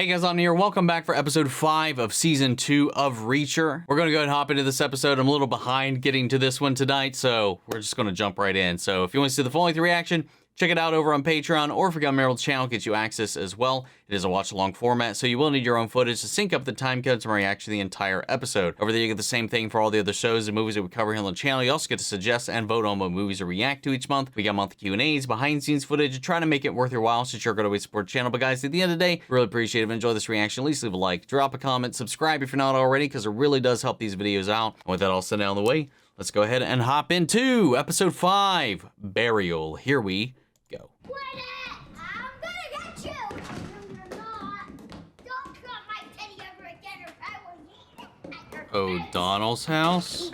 Hey guys, I'm here. Welcome back for episode 5 of season 2 of Reacher. We're going to go ahead and hop into this episode. I'm a little behind getting to this one tonight, so we're just going to jump right in. So if you want to see the full length reaction, check it out over on Patreon, or if you got a member of the channel, gets you access as well. It is a watch-along format, so you will need your own footage to sync up the time codes and react to the entire episode. Over there, you get the same thing for all the other shows and movies that we cover here on the channel. You also get to suggest and vote on what movies to react to each month. We got monthly Q&As, behind-the-scenes footage, and try to make it worth your while since you're going to always support the channel. But guys, at the end of the day, really appreciate it. If you enjoy this reaction, at least leave a like, drop a comment, subscribe if you're not already, because it really does help these videos out. And with that all set out of the way, let's go ahead and hop into episode 5, Burial. Here we go. O'Donnell's house?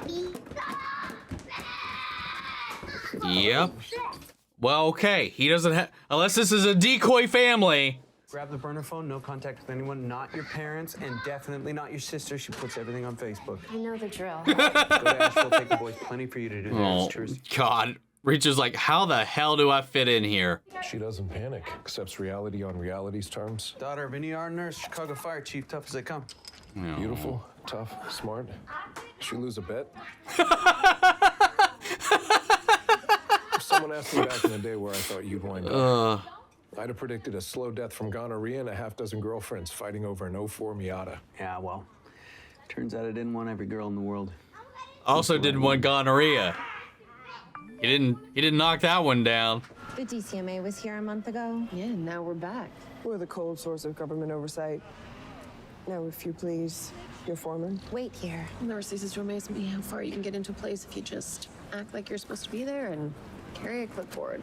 Yep. Well, okay. He doesn't have... Unless this is a decoy family. Grab the burner phone, no contact with anyone, not your parents, and definitely not your sister. She puts everything on Facebook. I know the drill. Go to Asheville, take the boys. Plenty for you to do there. Oh, It's true. God. Reacher's like, how the hell do I fit in here? She doesn't panic, accepts reality on reality's terms. Daughter of an ER nurse, Chicago Fire Chief, tough as they come. Oh. Beautiful, tough, smart. She lose a bet? Someone asked me back in the day where I thought you'd wind up. I'd have predicted a slow death from gonorrhea and a half-dozen girlfriends fighting over an 04 Miata. Yeah, well, turns out I didn't want every girl in the world. Also didn't want gonorrhea. He didn't knock that one down. The DCMA was here a month ago. Yeah, now we're back. We're the cold source of government oversight. Now, if you please, your foreman. Wait here. It never ceases to amaze me how far you can get into a place if you just act like you're supposed to be there and carry a clipboard.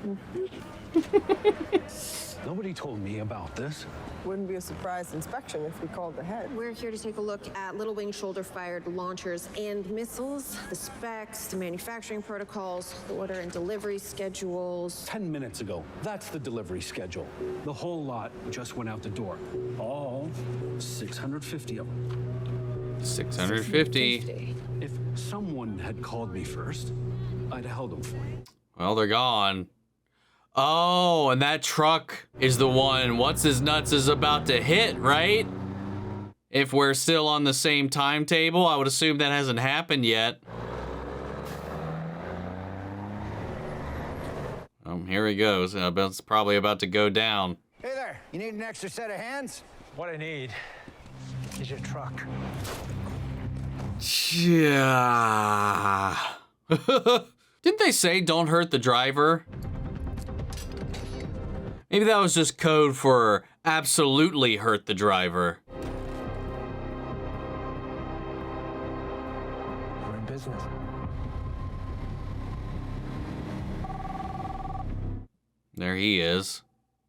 Nobody told me about this. Wouldn't be a surprise inspection if we called ahead. We're here to take a look at Little Wing shoulder-fired launchers and missiles, the specs, the manufacturing protocols, the order and delivery schedules. 10 minutes ago, that's the delivery schedule. The whole lot just went out the door. All 650 of them. 650. If someone had called me first, I'd have held them for you. Well, they're gone. Oh, and that truck is the one What's His Nuts is about to hit, right? If we're still on the same timetable, I would assume that hasn't happened yet. Here he goes. It's probably about to go down. Hey there, you need an extra set of hands? What I need is your truck. Yeah. Didn't they say don't hurt the driver? Maybe that was just code for absolutely hurt the driver. We're in business. There he is.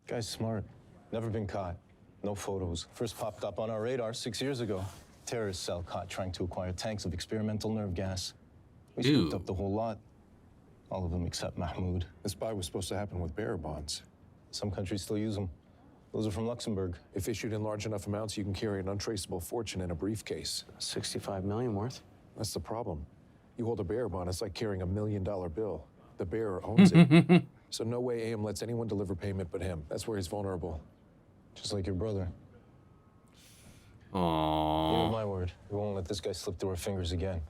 Guy's smart. Never been caught. No photos. First popped up on our radar 6 years ago. Terrorist cell caught trying to acquire tanks of experimental nerve gas. We scooped up the whole lot. All of them except Mahmoud. The spy was supposed to happen with bearer bonds. Some countries still use them. Those are from Luxembourg. If issued in large enough amounts, you can carry an untraceable fortune in a briefcase. 65 million worth. That's the problem. You hold a bearer bond, it's like carrying $1 million bill. The bearer owns it. So no way AM lets anyone deliver payment but him. That's where he's vulnerable. Just like your brother. Aww. You know my word. We won't let this guy slip through our fingers again.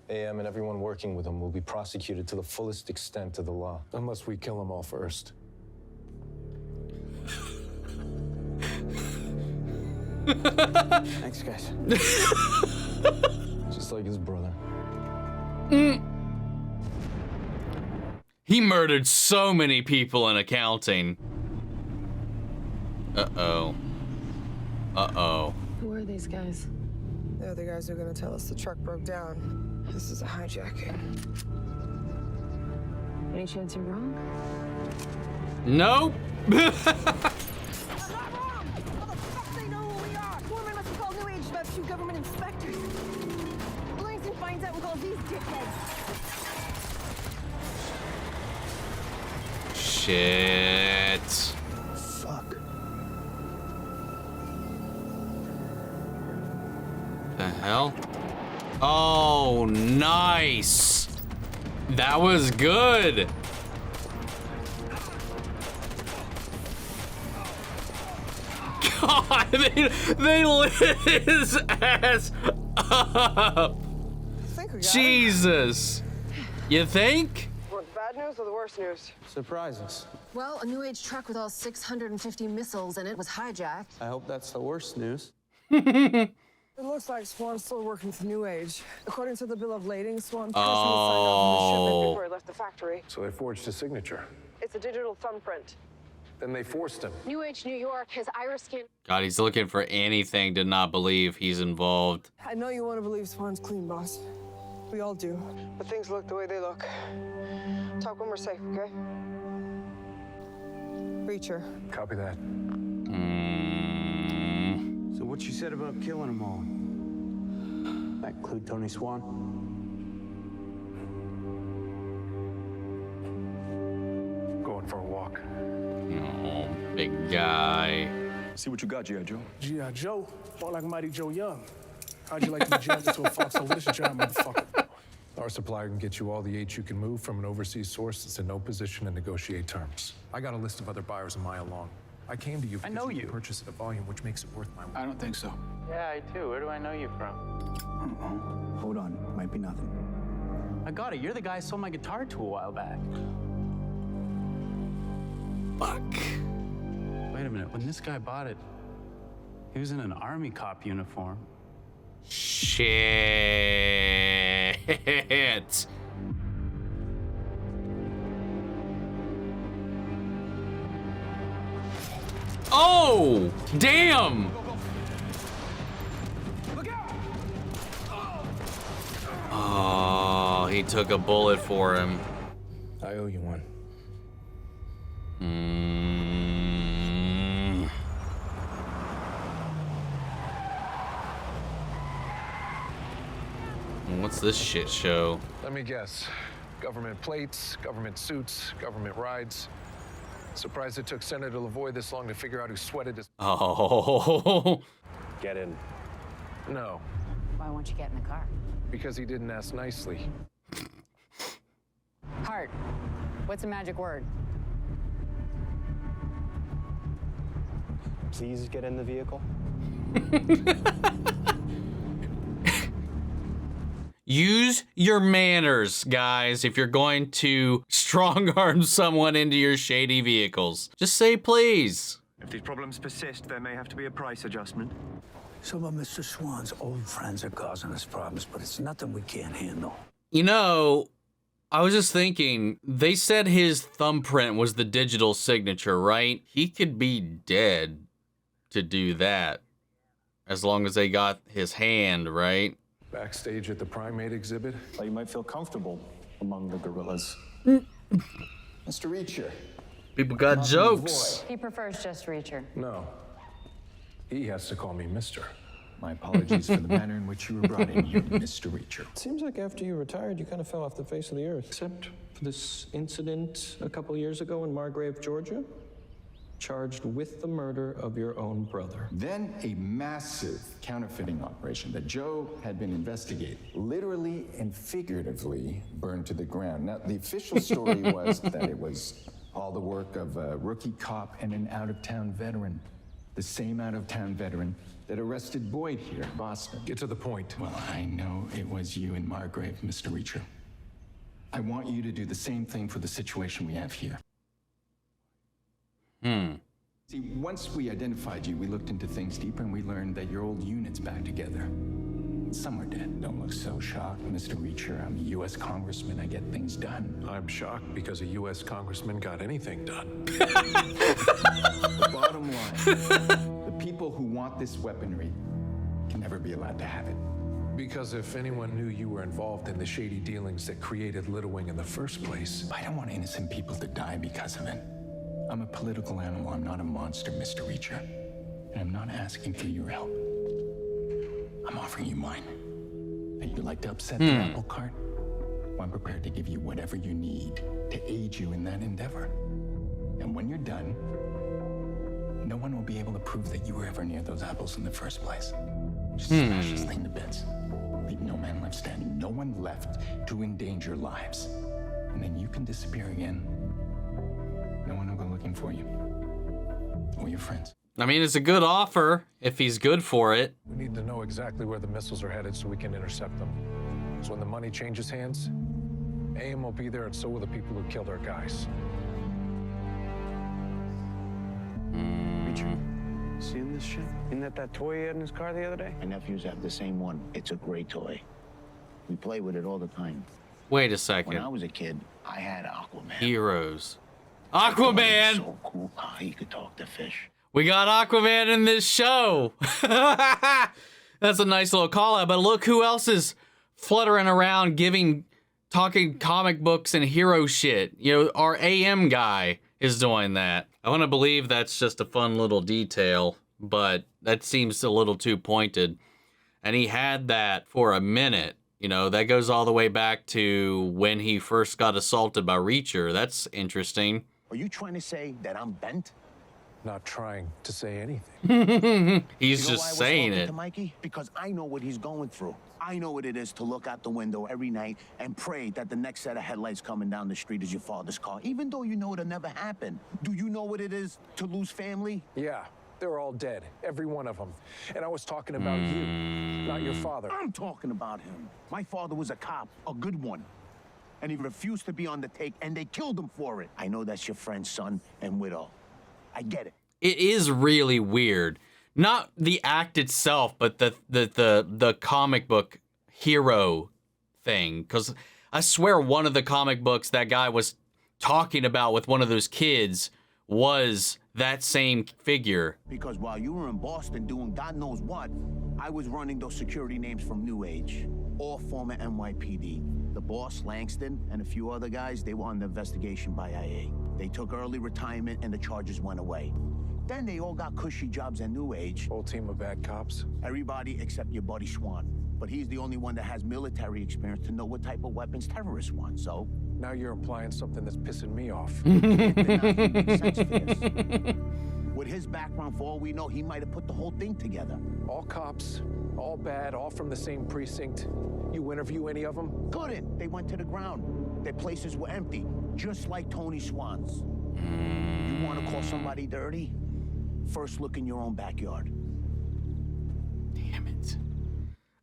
AM and everyone working with him will be prosecuted to the fullest extent of the law. Unless we kill them all first. Thanks, guys. Just like his brother. He murdered so many people in accounting. Uh-oh. Uh-oh. Who are these guys? They're the guys who are gonna tell us the truck broke down. This is a hijacking. Any chance you're wrong? Nope. Government inspectors. Langston finds out and calls these dickheads. Shit. Fuck. The hell? Oh, nice. That was good. god! They lit his ass up. Jesus. You think? Want the bad news or the worst news? Surprises. Well, a new age truck with all 650 missiles in it was hijacked. I hope that's the worst news. It looks like Swan's still working with New Age. According to the bill of lading, Swan personally signed off on the shipment before he left the factory. So they forged a signature. It's a digital thumbprint. Then they forced him. New Age New York has iris scan. God, he's looking for anything to not believe he's involved. I know you want to believe Swan's clean, boss. We all do. But things look the way they look. Talk when we're safe, okay? Reacher. Copy that. So what you said about killing them all? That include Tony Swan? Going for a walk. Oh, big guy. See what you got, G.I. Joe. G.I. Joe? More like Mighty Joe Young. How'd you like to be jammed into a foxhole with this giant motherfucker? Our supplier can get you all the H you can move from an overseas source that's in no position to negotiate terms. I got a list of other buyers a mile long. I came to you because you purchase at a volume which makes it worth my while. I don't think so. Yeah, I do. Where do I know you from? Hold on. Might be nothing. I got it. You're the guy I sold my guitar to a while back. Fuck. Wait a minute. When this guy bought it, he was in an army cop uniform. Shit. Oh, damn. Oh, he took a bullet for him. I owe you one. What's this shit show? Let me guess. Government plates, government suits, government rides. Surprised it took Senator Lavoie this long to figure out who sweated his... Oh. Get in. No, Why won't you get in the car? because he didn't ask nicely. Heart. What's a magic word? Please get in the vehicle. Use your manners, guys, if you're going to strong-arm someone into your shady vehicles. Just say please. If these problems persist, there may have to be a price adjustment. Some of Mr. Swan's old friends are causing us problems, but it's nothing we can't handle. You know, I was just thinking, they said his thumbprint was the digital signature, right? He could be dead to do that, as long as they got his hand, right? Backstage at the primate exhibit. Well, you might feel comfortable among the gorillas. Mr. Reacher. People got jokes. He prefers just Reacher. No. He has to call me Mr. My apologies for the manner in which you were brought in here, Mr. Reacher. Seems like after you retired, you kind of fell off the face of the earth. Except for this incident a couple years ago in Margrave, Georgia. Charged with the murder of your own brother. Then a massive counterfeiting operation that Joe had been investigating, literally and figuratively burned to the ground. Now, the official story was that it was all the work of a rookie cop and an out-of-town veteran. The same out-of-town veteran that arrested Boyd here in Boston. Get to the point. Well, I know it was you in Margrave, Mr. Reacher. I want you to do the same thing for the situation we have here. See, once we identified you, we looked into things deeper and we learned that your old unit's back together. Some are dead. Don't look so shocked, Mr. Reacher. I'm a U.S. congressman. I get things done. I'm shocked because a U.S. congressman got anything done. The bottom line, the people who want this weaponry can never be allowed to have it. Because if anyone knew you were involved in the shady dealings that created Little Wing in the first place... I don't want innocent people to die because of it. I'm a political animal. I'm not a monster, Mr. Reacher. And I'm not asking for your help. I'm offering you mine. And you'd like to upset the apple cart? Well, I'm prepared to give you whatever you need to aid you in that endeavor. And when you're done, no one will be able to prove that you were ever near those apples in the first place. Just smash this thing to bits. Leave no man left standing. No one left to endanger lives. And then you can disappear again. No one will go looking for you. Or your friends. I mean, it's a good offer if he's good for it. We need to know exactly where the missiles are headed so we can intercept them. So when the money changes hands, AM will be there, and so will the people who killed our guys. Reacher, seeing this shit? Isn't that toy he had in his car the other day? My nephews have the same one. It's a great toy. We play with it all the time. Wait a second. When I was a kid, I had Aquaman. Heroes. Aquaman! So cool how he could talk to fish. We got Aquaman in this show. That's a nice little call out. But look who else is fluttering around talking comic books and hero shit. You know, our AM guy is doing that. I want to believe that's just a fun little detail, but that seems a little too pointed. And he had that for a minute. You know, that goes all the way back to when he first got assaulted by Reacher. That's interesting. Are you trying to say that I'm bent? Not trying to say anything. He's just saying it. To Mikey? Because I know what he's going through. I know what it is to look out the window every night and pray that the next set of headlights coming down the street is your father's car, even though you know it'll never happen. Do you know what it is to lose family? Yeah, they're all dead, every one of them. And I was talking about you, not your father. I'm talking about him. My father was a cop, a good one. And he refused to be on the take, and they killed him for it. I know that's your friend's son and widow. I get it. It is really weird. Not the act itself, but the comic book hero thing. Because I swear one of the comic books that guy was talking about with one of those kids was that same figure. Because while you were in Boston doing God knows what, I was running those security names from New Age, all former NYPD. The boss, Langston, and a few other guys, they were on the investigation by IA. They took early retirement and the charges went away. Then they all got cushy jobs at New Age. Whole team of bad cops? Everybody except your buddy Swan. But he's the only one that has military experience to know what type of weapons terrorists want, so... Now you're implying something that's pissing me off. With his background, for all we know, he might have put the whole thing together. All cops, all bad, all from the same precinct. You interview any of them? Couldn't. They went to the ground. Their places were empty, just like Tony Swan's. You want to call somebody dirty? First look in your own backyard. Damn it.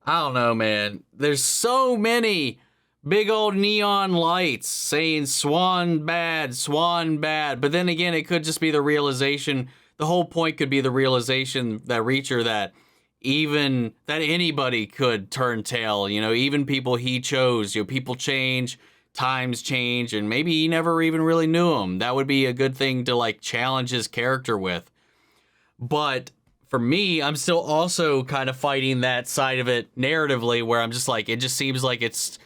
I don't know, man. There's so many big old neon lights saying Swan bad, but then again, it could just be the realization, the whole point could be the realization that Reacher, that anybody could turn tail, you know, even people he chose, you know, people change, times change, and maybe he never even really knew him. That would be a good thing to like challenge his character with. But for me, I'm still also kind of fighting that side of it narratively, where I'm just like, it just seems like it's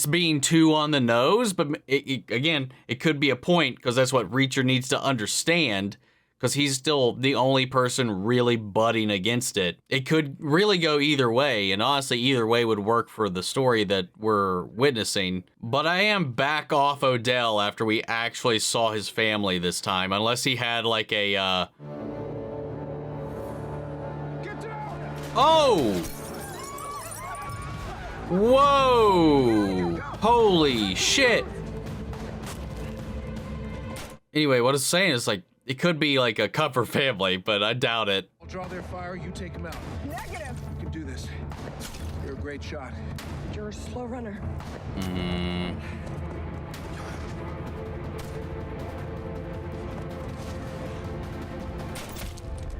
being too on the nose, but again, it could be a point, because that's what Reacher needs to understand, because he's still the only person really butting against it. It could really go either way, and honestly, either way would work for the story that we're witnessing. But I am back off Odell after we actually saw his family this time, unless he had like a, Oh! Whoa! Holy shit! Anyway, what it's saying is like, it could be like a cover family, but I doubt it. I'll draw their fire, you take them out. Negative. You can do this. You're a great shot. You're a slow runner.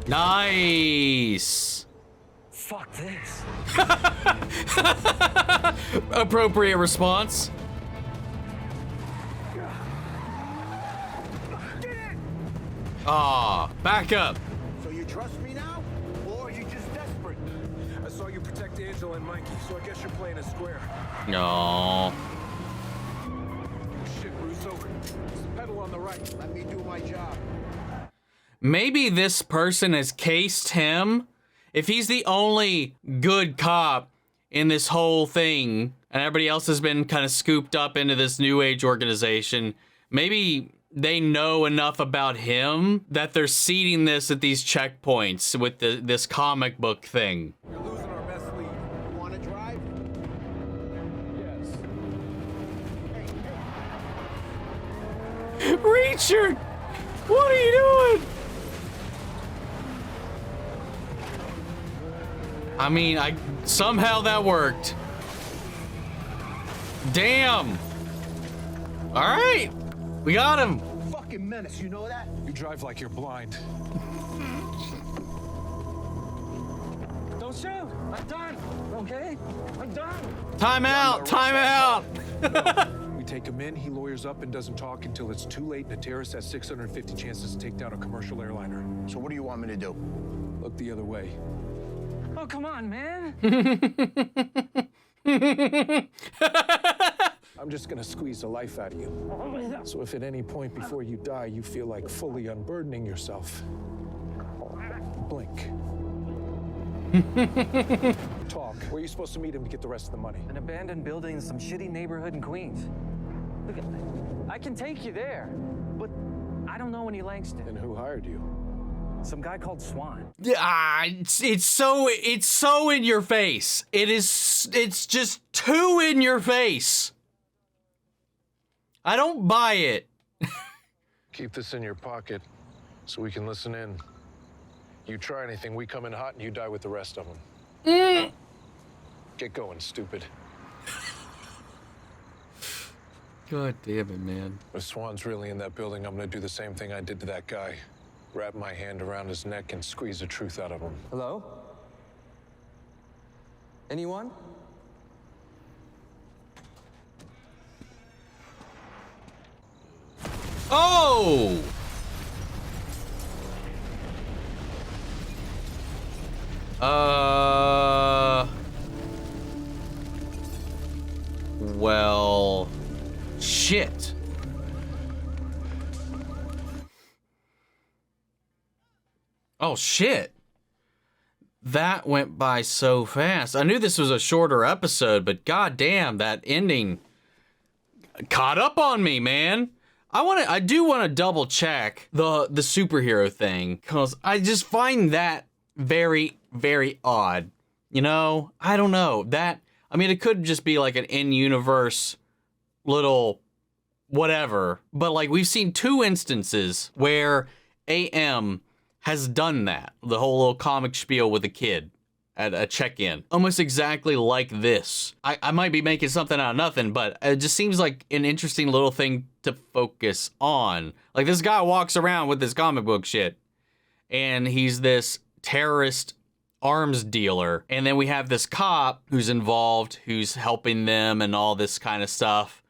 Nice! Fuck this. Appropriate response. Ah, back up. So you trust me now? Or are you just desperate? I saw you protect Angela and Mikey, so I guess you're playing it square. No. Shit, Russo. Pedal on the right. Let me do my job. Maybe this person has cased him. If he's the only good cop in this whole thing, and everybody else has been kind of scooped up into this New Age organization, maybe they know enough about him that they're seeding this at these checkpoints with this comic book thing. You're losing our best lead. You want to drive? Yes. Reacher! What are you doing? I mean, somehow that worked. Damn. All right, we got him. Fucking menace, you know that? You drive like you're blind. Don't shoot. I'm done. Okay? I'm done. Time out. Time out. We take him in, he lawyers up and doesn't talk until it's too late, and a terrorist has 650 chances to take down a commercial airliner. So what do you want me to do? Look the other way. Oh, come on, man. I'm just gonna squeeze the life out of you. So if at any point before you die you feel like fully unburdening yourself, blink. Talk. Where are you supposed to meet him to get the rest of the money? An abandoned building in some shitty neighborhood in Queens. Look, I can take you there, but I don't know any Langston. And who hired you? Some guy called Swan. Yeah, it's so in your face. It's just too in your face. I don't buy it. Keep this in your pocket so we can listen in. You try anything, we come in hot and you die with the rest of them. Get going, stupid. God damn it, man. If Swan's really in that building, I'm gonna do the same thing I did to that guy. Wrap my hand around his neck and squeeze the truth out of him. Hello? Anyone? Oh! Well, shit. Oh, shit. That went by so fast. I knew this was a shorter episode, but goddamn, that ending caught up on me, man. I do want to double check the superhero thing, because I just find that very, very odd. You know, I don't know. I mean, it could just be like an in-universe little whatever, but like we've seen 2 instances where AM has done that. The whole little comic spiel with a kid at a check-in. Almost exactly like this. I might be making something out of nothing, but it just seems like an interesting little thing to focus on. Like, this guy walks around with this comic book shit, and he's this terrorist arms dealer. And then we have this cop who's involved, who's helping them and all this kind of stuff.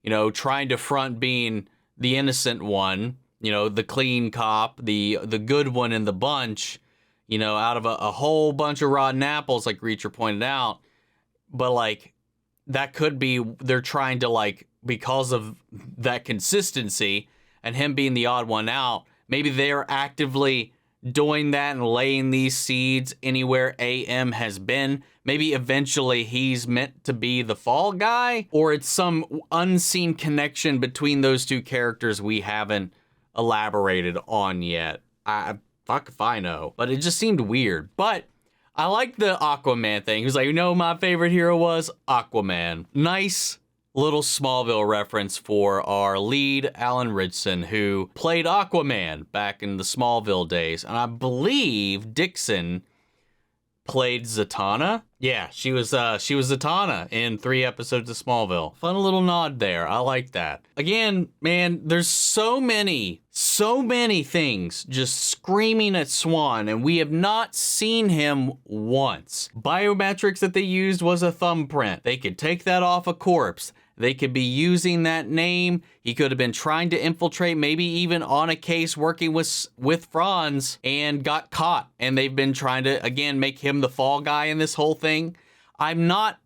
You know, trying to front being the innocent one. You know, the clean cop, the good one in the bunch, you know, out of a whole bunch of rotten apples, like Reacher pointed out. But, like, that could be they're trying to, like, because of that consistency and him being the odd one out, maybe they're actively doing that and laying these seeds anywhere AM has been. Maybe eventually he's meant to be the fall guy, or it's some unseen connection between those two characters we haven't elaborated on yet. Fuck if I know, but it just seemed weird. But I like the Aquaman thing. He was like, you know, my favorite hero was Aquaman. Nice little Smallville reference for our lead, Alan Ritchson, who played Aquaman back in the Smallville days. And I believe Dixon played Zatanna. Yeah, she was Zatanna in 3 episodes of Smallville. Fun little nod there. I like that. Again, man, there's so many things just screaming at Swan, and we have not seen him once. Biometrics that they used was a thumbprint. They could take that off a corpse. They could be using that name. He could have been trying to infiltrate, maybe even on a case working with Franz, and got caught. And they've been trying to, again, make him the fall guy in this whole thing. I'm not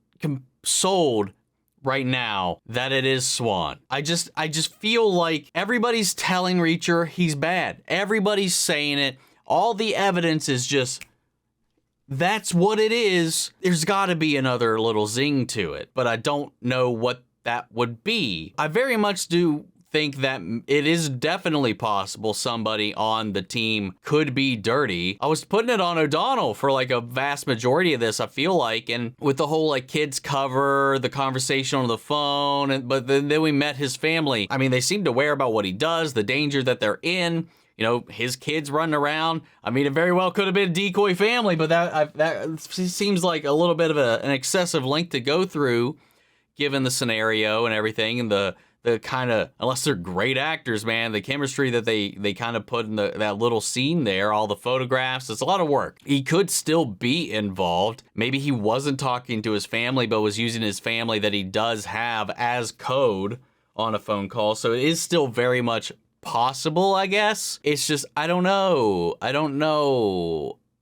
sold right now that it is Swan. I just feel like everybody's telling Reacher he's bad. Everybody's saying it. All the evidence is just, that's what it is. There's got to be another little zing to it, but I don't know what that would be. I very much do think that it is definitely possible somebody on the team could be dirty. I was putting it on O'Donnell for like a vast majority of this, I feel like, and with the whole like kids cover, the conversation on the phone, but then we met his family. I mean, they seem to aware about what he does, the danger that they're in. you know, his kids running around. I mean, it very well could have been a decoy family, but that seems like a little bit of an excessive length to go through, given the scenario and everything, and the kind of, unless they're great actors, man, the chemistry that they kind of put in that little scene there, all the photographs, it's a lot of work. He could still be involved. Maybe he wasn't talking to his family, but was using his family that he does have as code on a phone call. So it is still very much possible, I guess. It's just, I don't know.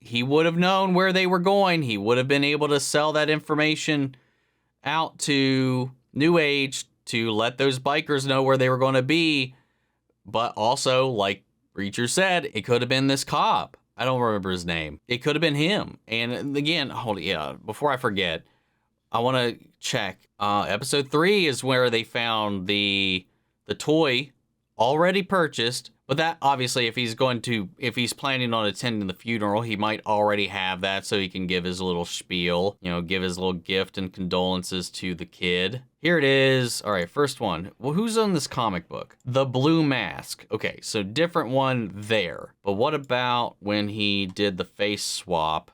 He would have known where they were going. He would have been able to sell that information out to New Age to let those bikers know where they were going to be. But also, like Reacher said, it could have been this cop. I don't remember his name. It could have been him. And again, before I forget, I want to check. Episode 3 is where they found the toy already purchased. But that, obviously, if he's planning on attending the funeral, he might already have that so he can give his little spiel, give his little gift and condolences to the kid. Here it is. All right, first one. Well, who's on this comic book? The Blue Mask. Okay, so different one there. But what about when he did the face swap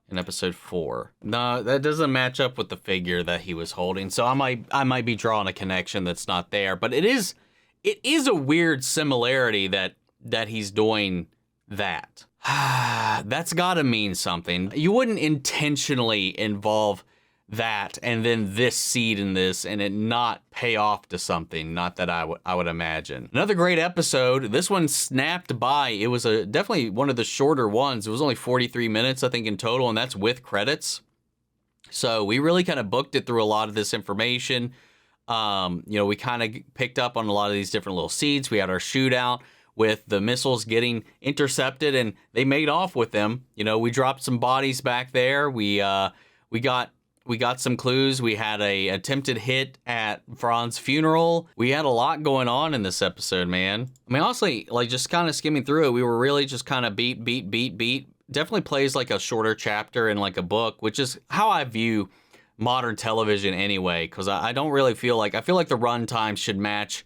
in episode 4? No, that doesn't match up with the figure that he was holding. So I might be drawing a connection that's not there. But it is a weird similarity that he's doing that. That's got to mean something. You wouldn't intentionally involve that and then this seed in this and it not pay off to something. Not that I would imagine. Another great episode. This one snapped by. It was definitely one of the shorter ones. It was only 43 minutes, I think, in total, and that's with credits. So we really kind of booked it through a lot of this information. We kind of picked up on a lot of these different little seeds. We had our shootout with the missiles getting intercepted, and they made off with them. We dropped some bodies back there. We got some clues. We had a attempted hit at Franz's funeral. We had a lot going on in this episode, man. I mean, honestly, like just kind of skimming through it, we were really just kind of beat. Definitely plays like a shorter chapter in like a book, which is how I view modern television anyway, because I don't really feel like the run time should match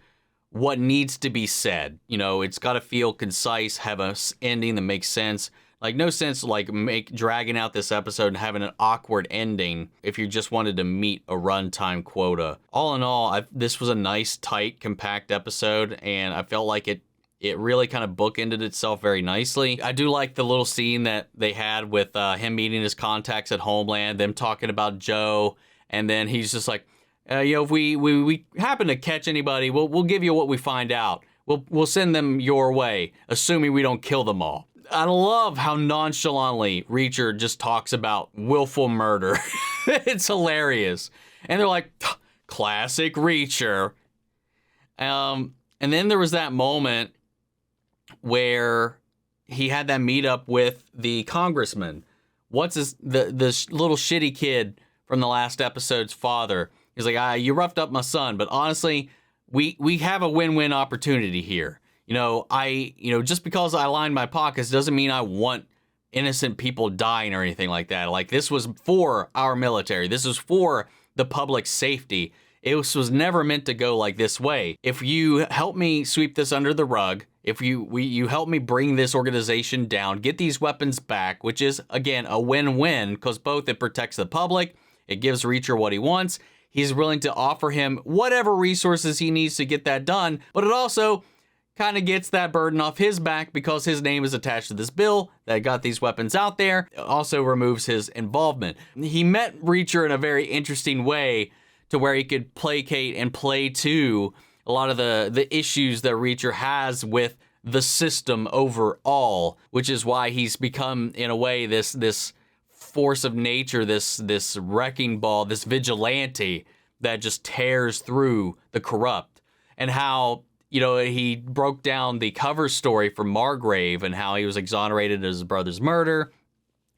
what needs to be said. It's got to feel concise, have a ending that makes sense. Like no sense like dragging out this episode and having an awkward ending if you just wanted to meet a runtime quota. All in all, this was a nice, tight, compact episode, and I felt like it really kind of bookended itself very nicely. I do like the little scene that they had with him meeting his contacts at Homeland, them talking about Joe, and then he's just like, if we happen to catch anybody, we'll give you what we find out. We'll send them your way, assuming we don't kill them all. I love how nonchalantly Reacher just talks about willful murder. It's hilarious. And they're like, classic Reacher. And then there was that moment where he had that meetup with the congressman. The little shitty kid from the last episode's father. He's like, you roughed up my son, but honestly, we have a win-win opportunity here. Just because I line my pockets doesn't mean I want innocent people dying or anything like that. Like, this was for our military. This was for the public safety. It was never meant to go like this way. If you help me sweep this under the rug, if you help me bring this organization down, get these weapons back, which is, again, a win-win, because both it protects the public, it gives Reacher what he wants, he's willing to offer him whatever resources he needs to get that done, but it also kind of gets that burden off his back because his name is attached to this bill that got these weapons out there. It also removes his involvement. He met Reacher in a very interesting way to where he could placate and play to a lot of the issues that Reacher has with the system overall, which is why he's become, in a way, this force of nature, this wrecking ball, this vigilante that just tears through the corrupt. And how he broke down the cover story for Margrave and how he was exonerated of his brother's murder,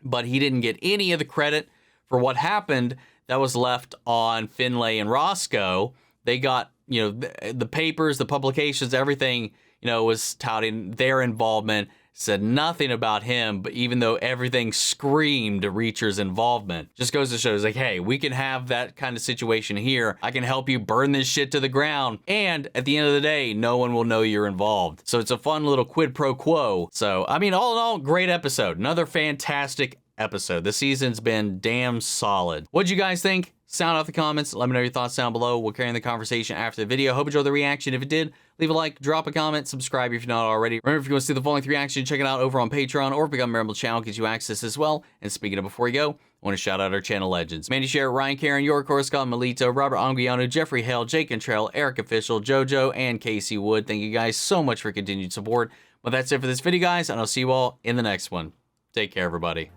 but he didn't get any of the credit for what happened. That was left on Finlay and Orozco. They got, the papers, the publications, everything, was touting their involvement. said nothing about him, but even though everything screamed Reacher's involvement. Just goes to show, like, hey, we can have that kind of situation here. I can help you burn this shit to the ground, and at the end of the day, no one will know you're involved. So it's a fun little quid pro quo. So, I mean, all in all, great episode. Another fantastic episode. The season's been damn solid. What'd you guys think? Sound off the comments. Let me know your thoughts down below. We'll carry on the conversation after the video. Hope you enjoyed the reaction. If it did, leave a like, drop a comment, subscribe if you're not already. Remember, if you want to see the full length reaction, check it out over on Patreon or become a member of the channel, gives you access as well. And speaking of before you go, I want to shout out our channel legends. Mandy Sher, Ryan Karen, York Orozco, Melito, Robert Anguiano, Jeffrey Hale, Jake Cantrell, Eric Official, JoJo, and Casey Wood. Thank you guys so much for continued support. But that's it for this video, guys, and I'll see you all in the next one. Take care, everybody.